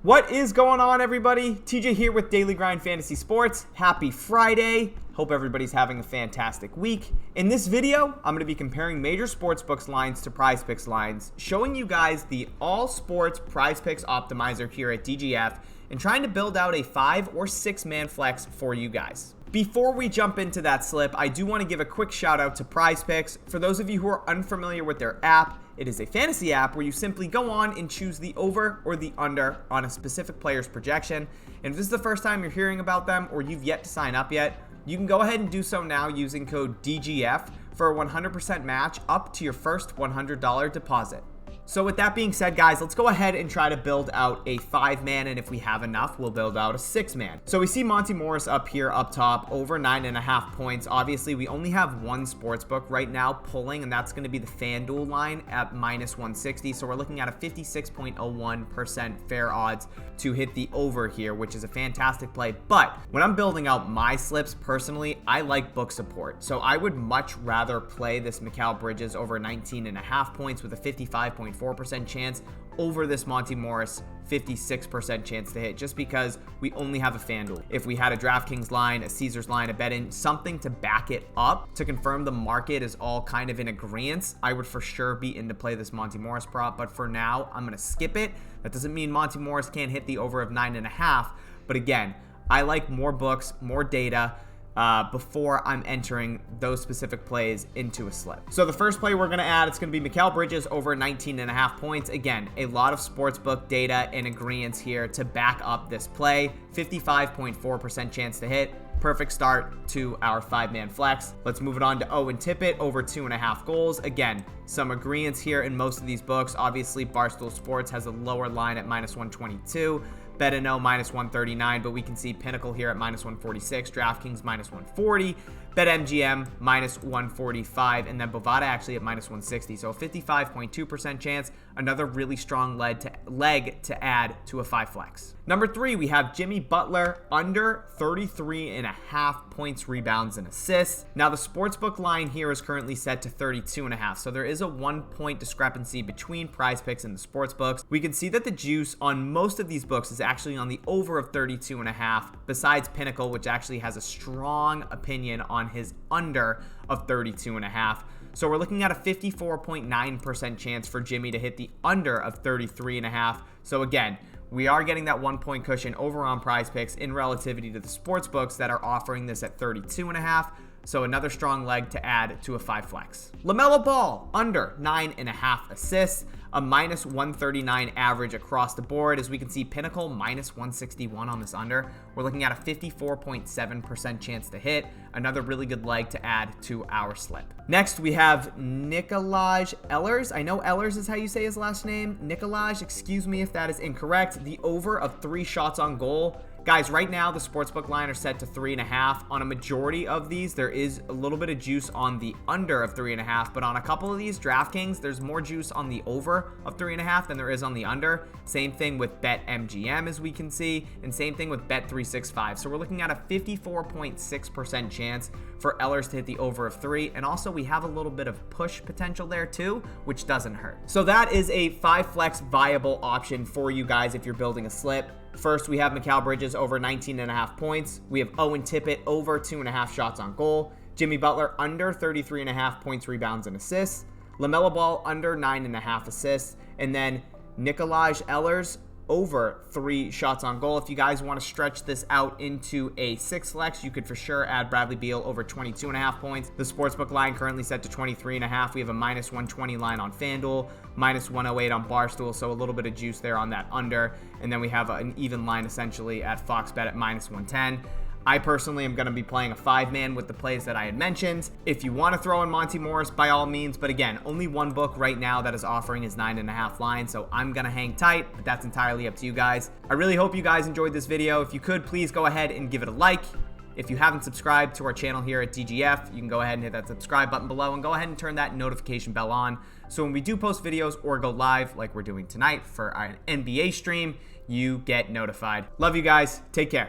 What is going on, everybody? TJ here with Daily Grind Fantasy Sports. Happy Friday. Hope everybody's having a fantastic week. In this video, I'm going to be comparing major sportsbooks lines to Prizepicks lines, showing you guys the all sports Prizepicks optimizer here at DGF, and trying to build out a 5 or 6 man flex for you guys. Before we jump into that slip, I do want to give a quick shout out to Prizepicks. For those of you who are unfamiliar with their app, it is a fantasy app where you simply go on and choose the over or the under on a specific player's projection. And if this is the first time you're hearing about them or you've yet to sign up yet, you can go ahead and do so now using code DGF for a 100% match up to your first $100 deposit. So with that being said, guys, let's go ahead and try to build out a 5-man, and if we have enough, we'll build out a 6-man. So we see Monty Morris up here up top, over 9.5 points. Obviously, we only have one sportsbook right now pulling, and that's going to be the FanDuel line at minus 160. So we're looking at a 56.01% fair odds to hit the over here, which is a fantastic play. But when I'm building out my slips, personally, I like book support. So I would much rather play this Mikal Bridges over 19.5 points with a 55.4% chance over this Monty Morris 56% chance to hit, just because we only have a FanDuel. If we had a DraftKings line, a Caesars line, a bet-in, something to back it up to confirm the market is all kind of in agreement, I would for sure be in to play this Monty Morris prop. But for now, I'm going to skip it. That doesn't mean Monty Morris can't hit the over of 9.5. But again, I like more books, more data, before I'm entering those specific plays into a slip. So the first play we're going to add, it's going to be Mikal Bridges over 19.5 points. Again, a lot of sportsbook data and agreements here to back up this play. 55.4% chance to hit. Perfect start to our 5-man flex. Let's move it on to Owen Tippett over 2.5 goals. Again, some agreements here in most of these books. Obviously, Barstool Sports has a lower line at minus 122. Bet&O minus 139, but we can see Pinnacle here at minus 146, DraftKings minus 140, BetMGM minus 145, and then Bovada actually at minus 160. So a 55.2% chance, another really strong leg to add to a 5 flex. Number 3, we have Jimmy Butler under 33.5 points, rebounds, and assists. Now the sportsbook line here is currently set to 32.5, so there is a 1-point discrepancy between Prizepicks and the sportsbooks. We can see that the juice on most of these books is actually on the over of 32.5, besides Pinnacle, which actually has a strong opinion on his under of 32.5. So we're looking at a 54.9% chance for Jimmy to hit the under of 33.5. So again, we are getting that 1-point cushion over on Prizepicks in relativity to the sports books that are offering this at 32.5. So another strong leg to add to a 5 flex. LaMelo Ball under 9.5 assists, a minus 139 average across the board. As we can see, Pinnacle minus 161 on this under. We're looking at a 54.7% chance to hit. Another really good leg to add to our slip. Next, we have Nikolaj Ehlers. I know Ehlers is how you say his last name. Nikolaj, excuse me if that is incorrect. The over of 3 shots on goal. Guys, right now the sportsbook line are set to 3.5. On a majority of these, there is a little bit of juice on the under of 3.5, but on a couple of these, DraftKings, there's more juice on the over of 3.5 than there is on the under. Same thing with BetMGM, as we can see, and same thing with Bet365. So we're looking at a 54.6% chance for Ehlers to hit the over of 3, and also we have a little bit of push potential there too, which doesn't hurt. So that is a 5 flex viable option for you guys if you're building a slip. First, we have Mikal Bridges over 19.5 points. We have Owen Tippett over 2.5 shots on goal. Jimmy Butler under 33.5 points, rebounds, and assists. LaMelo Ball under 9.5 assists. And then Nikolaj Ehlers over 3 shots on goal. If you guys want to stretch this out into a 6 flex, you could for sure add Bradley Beal over 22.5 points. The sportsbook line currently set to 23.5. We have a minus 120 line on FanDuel, minus 108 on Barstool, so a little bit of juice there on that under. And then we have an even line essentially at Fox Bet at minus 110. I personally am going to be playing a 5-man with the plays that I had mentioned. If you want to throw in Monty Morris, by all means, but again, only one book right now that is offering his 9.5 line, so I'm going to hang tight, but that's entirely up to you guys. I really hope you guys enjoyed this video. If you could, please go ahead and give it a like. If you haven't subscribed to our channel here at DGF, you can go ahead and hit that subscribe button below and go ahead and turn that notification bell on. So when we do post videos or go live like we're doing tonight for our NBA stream, you get notified. Love you guys. Take care.